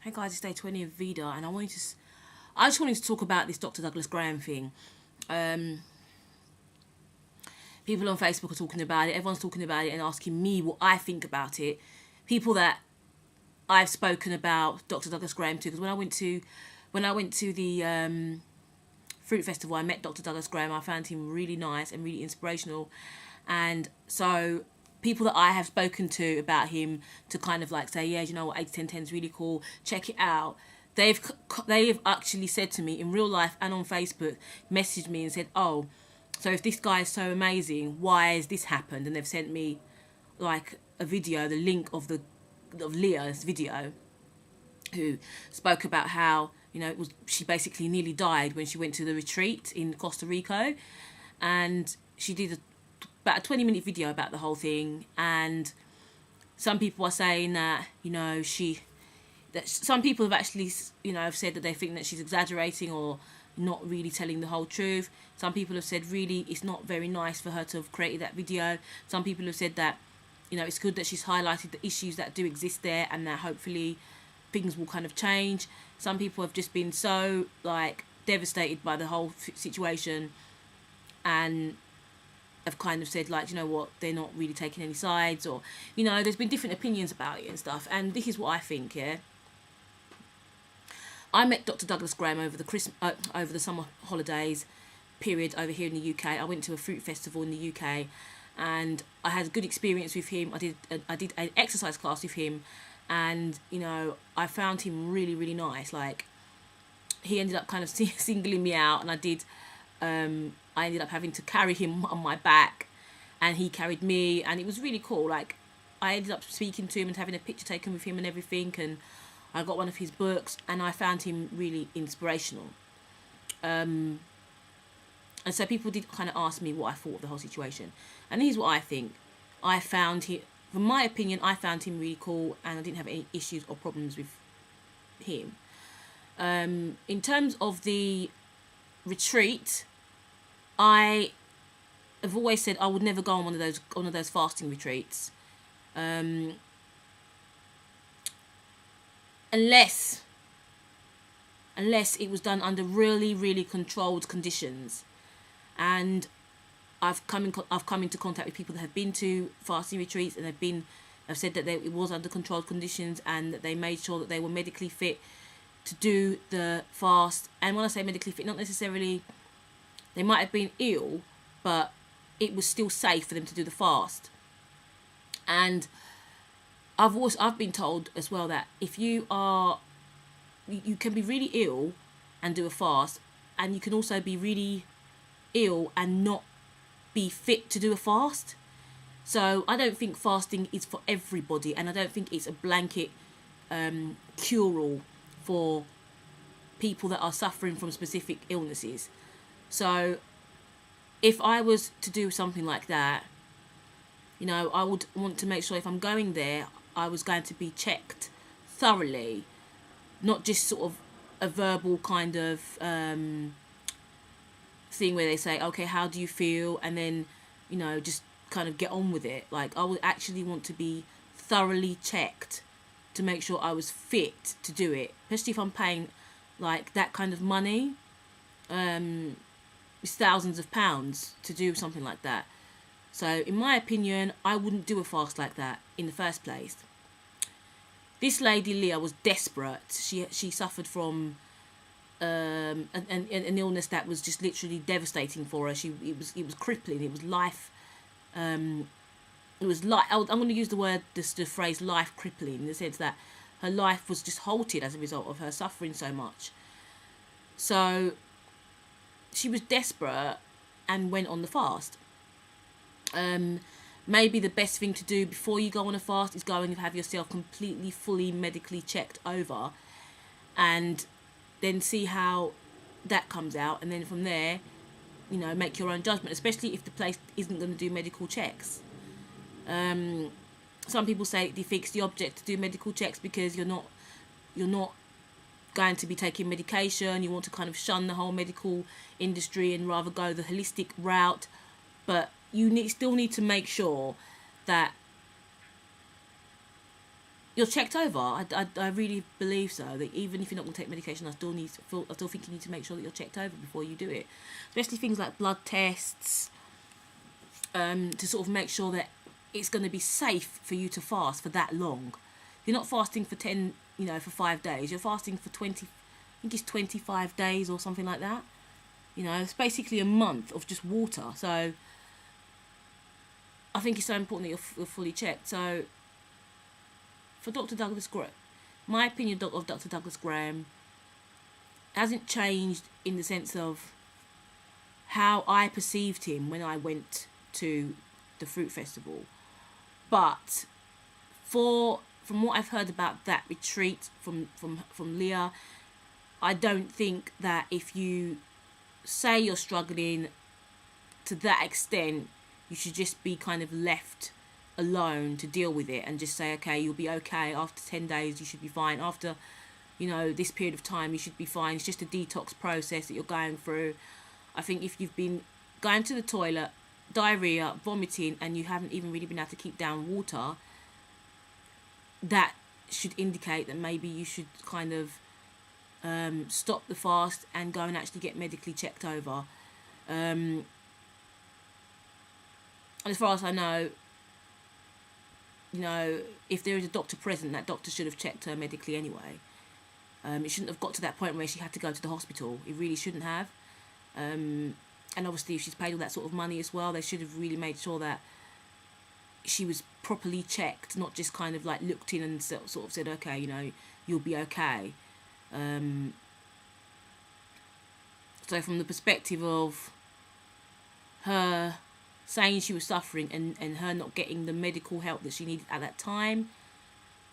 Hey guys, it's day 20 of VEDA, and I just wanted to talk about this Dr. Douglas Graham thing. People on Facebook are talking about it. Everyone's talking about it and asking me what I think about it. People that I've spoken about Dr. Douglas Graham to, because when I went to the Fruit Festival, I met Dr. Douglas Graham. I found him really nice and really inspirational, and so people that I have spoken to about him to kind of like say, yeah, you know what, 8-10-10 is really cool, check it out. They've actually said to me in real life and on Facebook, messaged me and said, oh, so if this guy is so amazing, why has this happened? And they've sent me like a video, the link of Leah's video, who spoke about how, you know, she basically nearly died when she went to the retreat in Costa Rica, and she did about a 20-minute video about the whole thing. And some people are saying that, you know, some people have actually, you know, have said that they think that she's exaggerating or not really telling the whole truth. Some people have said really it's not very nice for her to have created that video. Some people have said that, you know, it's good that she's highlighted the issues that do exist there and that hopefully things will kind of change. Some people have just been so like devastated by the whole situation and have kind of said, like, you know what, they're not really taking any sides, or, you know, there's been different opinions about it and stuff. And this is what I think. Yeah, I met Dr. Douglas Graham over the summer holidays period over here in the UK. I went to a fruit festival in the UK, and I had a good experience with him. I did an exercise class with him, and, you know, I found him really, really nice. Like, he ended up kind of singling me out, and I ended up having to carry him on my back, and he carried me, and it was really cool. Like, I ended up speaking to him and having a picture taken with him and everything, and I got one of his books, and I found him really inspirational. And so people did kind of ask me what I thought of the whole situation, and here's what I think. From my opinion, I found him really cool, and I didn't have any issues or problems with him. In terms of the retreat, I have always said I would never go on one of those fasting retreats, unless it was done under really, really controlled conditions. And I've come into contact with people that have been to fasting retreats, and have said that it was under controlled conditions, and that they made sure that they were medically fit to do the fast. And when I say medically fit, not necessarily they might have been ill, but it was still safe for them to do the fast. And I've been told as well that if you can be really ill and do a fast, and you can also be really ill and not be fit to do a fast. So I don't think fasting is for everybody, and I don't think it's a blanket cure-all for people that are suffering from specific illnesses. So if I was to do something like that, you know, I would want to make sure if I'm going there, I was going to be checked thoroughly, not just sort of a verbal kind of thing where they say, okay, how do you feel? And then, you know, just kind of get on with it. Like, I would actually want to be thoroughly checked to make sure I was fit to do it, especially if I'm paying like that kind of money. It's thousands of pounds to do something like that. So in my opinion, I wouldn't do a fast like that in the first place. This lady Leah was desperate. She suffered from an illness that was just literally devastating for her. It was crippling. It was life. I'm going to use the phrase life crippling, in the sense that her life was just halted as a result of her suffering so much. So she was desperate and went on the fast. Maybe the best thing to do before you go on a fast is go and have yourself completely, fully medically checked over, and then see how that comes out, and then from there, you know, make your own judgment, especially if the place isn't going to do medical checks. Some people say it defeats the object to do medical checks because you're not going to be taking medication. You want to kind of shun the whole medical industry and rather go the holistic route, but you still need to make sure that you're checked over. I really believe so. That even if you're not going to take medication, I still think you need to make sure that you're checked over before you do it. Especially things like blood tests, to sort of make sure that it's going to be safe for you to fast for that long. You're not fasting for 10, for 5 days. You're fasting for 20, I think it's 25 days or something like that. It's basically a month of just water. So I think it's so important that you're fully checked. So for Dr. Douglas Graham, my opinion of Dr. Douglas Graham hasn't changed in the sense of how I perceived him when I went to the fruit festival. But from what I've heard about that retreat from Leah, I don't think that if you say you're struggling to that extent, you should just be kind of left alone to deal with it and just say, okay, you'll be okay. After 10 days, you should be fine. After, this period of time, you should be fine. It's just a detox process that you're going through. I think if you've been going to the toilet, diarrhea, vomiting, and you haven't even really been able to keep down water, that should indicate that maybe you should kind of stop the fast and go and actually get medically checked over. And as far as I know, if there is a doctor present, that doctor should have checked her medically anyway. It shouldn't have got to that point where she had to go to the hospital. It really shouldn't have. And obviously, if she's paid all that sort of money as well, they should have really made sure that she was properly checked, not just kind of like looked in and sort of said, okay, you'll be okay. So from the perspective of her saying she was suffering and her not getting the medical help that she needed at that time,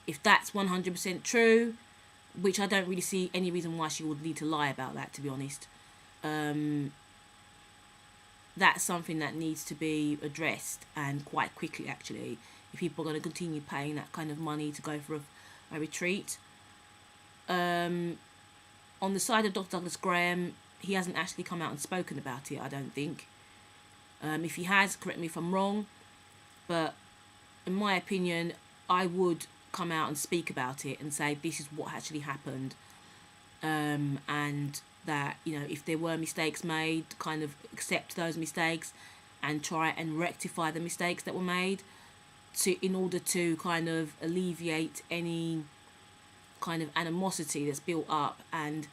if that's 100% true, which I don't really see any reason why she would need to lie about that, to be honest, that's something that needs to be addressed, and quite quickly actually, if people are going to continue paying that kind of money to go for a retreat. On the side of Dr. Douglas Graham, he hasn't actually come out and spoken about it, I don't think. If he has, correct me if I'm wrong, but in my opinion, I would come out and speak about it and say this is what actually happened, and that, if there were mistakes made, kind of accept those mistakes and try and rectify the mistakes that were made in order to kind of alleviate any kind of animosity that's built up, and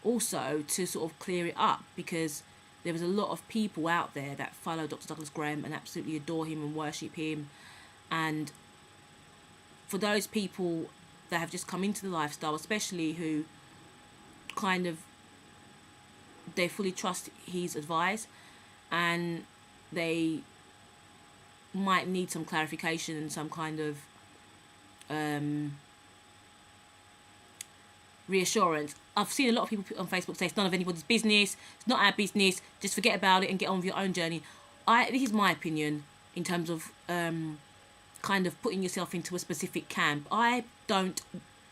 also to sort of clear it up, because there was a lot of people out there that follow Dr. Douglas Graham and absolutely adore him and worship him. And for those people that have just come into the lifestyle, especially who kind of, they fully trust his advice and they might need some clarification and some kind of reassurance. I've seen a lot of people put on Facebook say it's none of anybody's business, it's not our business, just forget about it and get on with your own journey. This is my opinion in terms of kind of putting yourself into a specific camp. I don't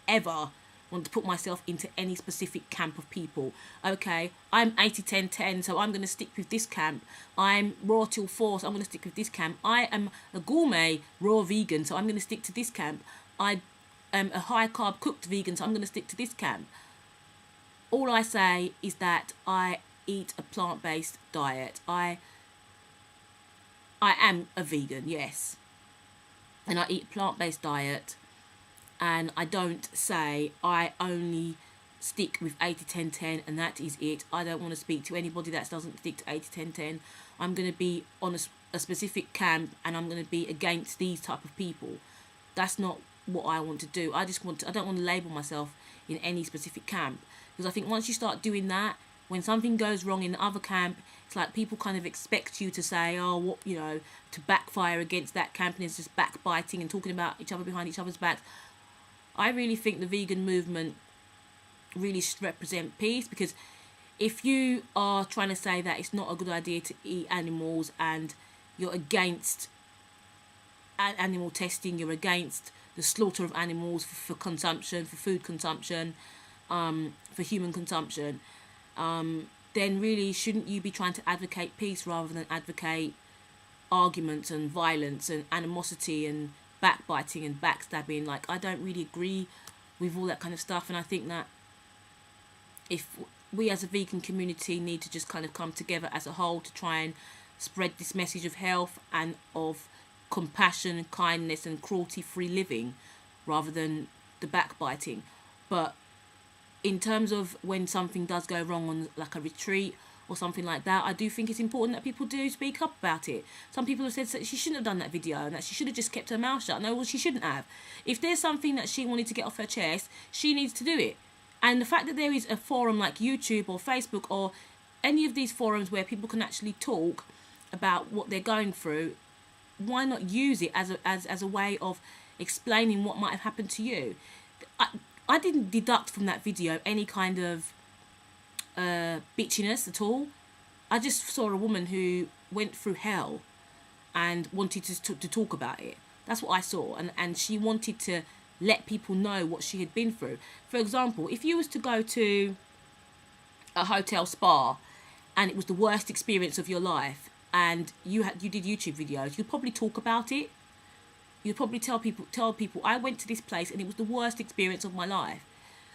ever want to put myself into any specific camp of people. Okay, I'm 80-10-10, so I'm going to stick with this camp. I'm raw till 4, so I'm going to stick with this camp. I am a gourmet raw vegan, so I'm going to stick to this camp. I am a high carb cooked vegan, so I'm going to stick to this camp. All I say is that I eat a plant-based diet. I am a vegan, yes, and I eat a plant-based diet. And I don't say I only stick with 80-10-10 and that is it. I don't want to speak to anybody that doesn't stick to 80-10-10. I'm going to be on a specific camp and I'm going to be against these type of people. That's not what I want to do. I don't want to label myself in any specific camp, because I think once you start doing that, when something goes wrong in the other camp, it's like people kind of expect you to say, to backfire against that camp, and it's just backbiting and talking about each other behind each other's backs. I really think the vegan movement really should represent peace, because if you are trying to say that it's not a good idea to eat animals and you're against animal testing, you're against the slaughter of animals for consumption, for food consumption, for human consumption, then really shouldn't you be trying to advocate peace rather than advocate arguments and violence and animosity and backbiting and backstabbing. Like, I don't really agree with all that kind of stuff, and I think that if we as a vegan community need to just kind of come together as a whole to try and spread this message of health and of compassion, kindness and cruelty-free living rather than the backbiting. But in terms of when something does go wrong on like a retreat or something like that, I do think it's important that people do speak up about it. Some people have said that she shouldn't have done that video and that she should have just kept her mouth shut. No, well, she shouldn't have. If there's something that she wanted to get off her chest, she needs to do it. And the fact that there is a forum like YouTube or Facebook or any of these forums where people can actually talk about what they're going through, why not use it as a way of explaining what might have happened to you? I didn't deduct from that video any kind of bitchiness at all. I just saw a woman who went through hell and wanted to talk about it. That's what I saw, and she wanted to let people know what she had been through. For example, if you was to go to a hotel spa and it was the worst experience of your life, and you did YouTube videos, you'd probably talk about it. You'd probably tell people I went to this place and it was the worst experience of my life.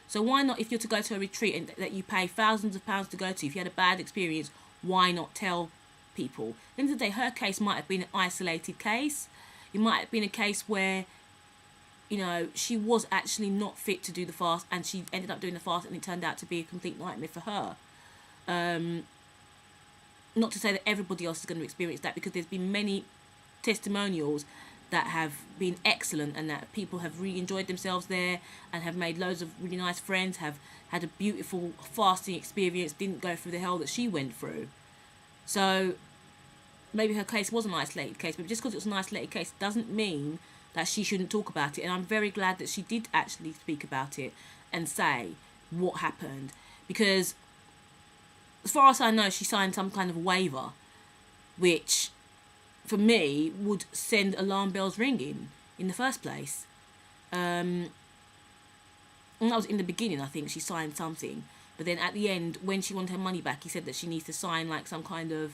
So why not, if you're to go to a retreat and that you pay thousands of pounds to go to, if you had a bad experience, why not tell people? At the end of the day, her case might have been an isolated case. It might have been a case where, you know, she was actually not fit to do the fast and she ended up doing the fast and it turned out to be a complete nightmare for her. Not to say that everybody else is going to experience that, because there's been many testimonials that have been excellent and that people have really enjoyed themselves there and have made loads of really nice friends, have had a beautiful fasting experience, didn't go through the hell that she went through. So maybe her case was an isolated case, but just because it was an isolated case doesn't mean that she shouldn't talk about it. And I'm very glad that she did actually speak about it and say what happened, because as far as I know, she signed some kind of waiver, which for me would send alarm bells ringing in the first place. And that was in the beginning. I think she signed something, but then at the end, when she wanted her money back, he said that she needs to sign like some kind of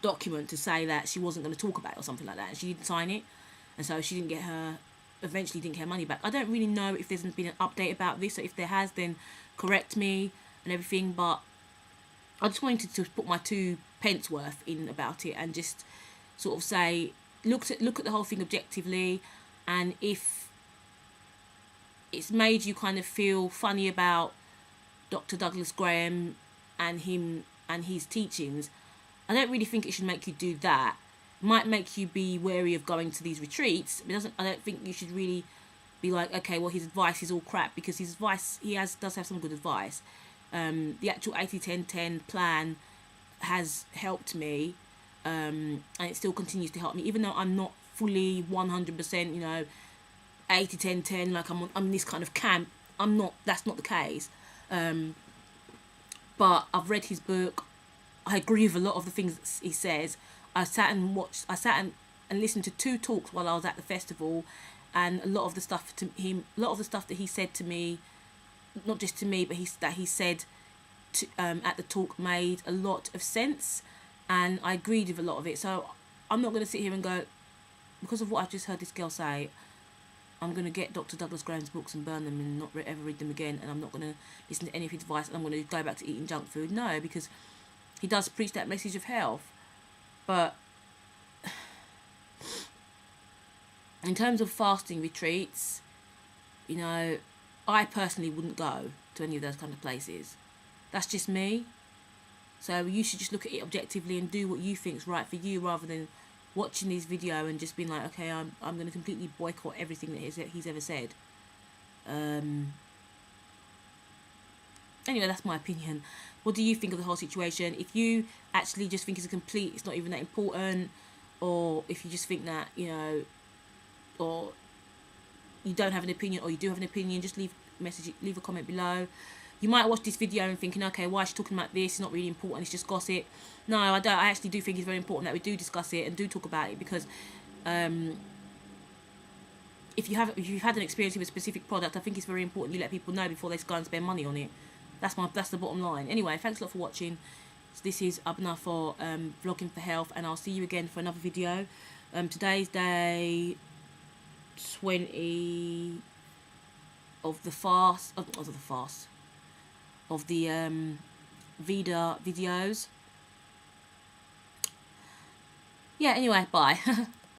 document to say that she wasn't going to talk about it or something like that, and she didn't sign it, and so she eventually didn't get her money back. I don't really know if there's been an update about this, so if there has, then correct me and everything, but I just wanted to put my 2 pence worth in about it and just sort of say, look at the whole thing objectively, and if it's made you kind of feel funny about Dr. Douglas Graham and him and his teachings, I don't really think it should make you do that. It might make you be wary of going to these retreats. I don't think you should really be like, okay, well, his advice is all crap, because his advice, does have some good advice. The actual 80-10-10 plan has helped me, and it still continues to help me, even though I'm not fully 100%, you know, 80-10-10, like I'm in this kind of camp. That's not the case. But I've read his book. I agree with a lot of the things that he says. I sat and listened to 2 talks while I was at the festival, and a lot of the stuff that he said to me, not just to me, but that he said at the talk made a lot of sense, and I agreed with a lot of it. So I'm not going to sit here and go, because of what I've just heard this girl say, I'm going to get Dr. Douglas Graham's books and burn them and not ever read them again, and I'm not going to listen to any of his advice, and I'm going to go back to eating junk food. No, because he does preach that message of health. But in terms of fasting retreats, you know, I personally wouldn't go to any of those kind of places. That's just me. So you should just look at it objectively and do what you think is right for you, rather than watching this video and just being like, okay, I'm going to completely boycott everything that he's ever said. Anyway, that's my opinion. What do you think of the whole situation? If you actually just think it's not even that important, or if you just think that, you know, or you don't have an opinion, or you do have an opinion, just leave a comment below. You might watch this video and thinking, okay, why is she talking about this? It's not really important, it's just gossip. No, I don't. I actually do think it's very important that we do discuss it and do talk about it, because if you've had an experience with a specific product, I think it's very important you let people know before they go and spend money on it. That's the bottom line. Anyway, thanks a lot for watching. So this is Abna for vlogging for health, and I'll see you again for another video. Today's day 20 of the fast, of the VEDA videos. Yeah, anyway, bye.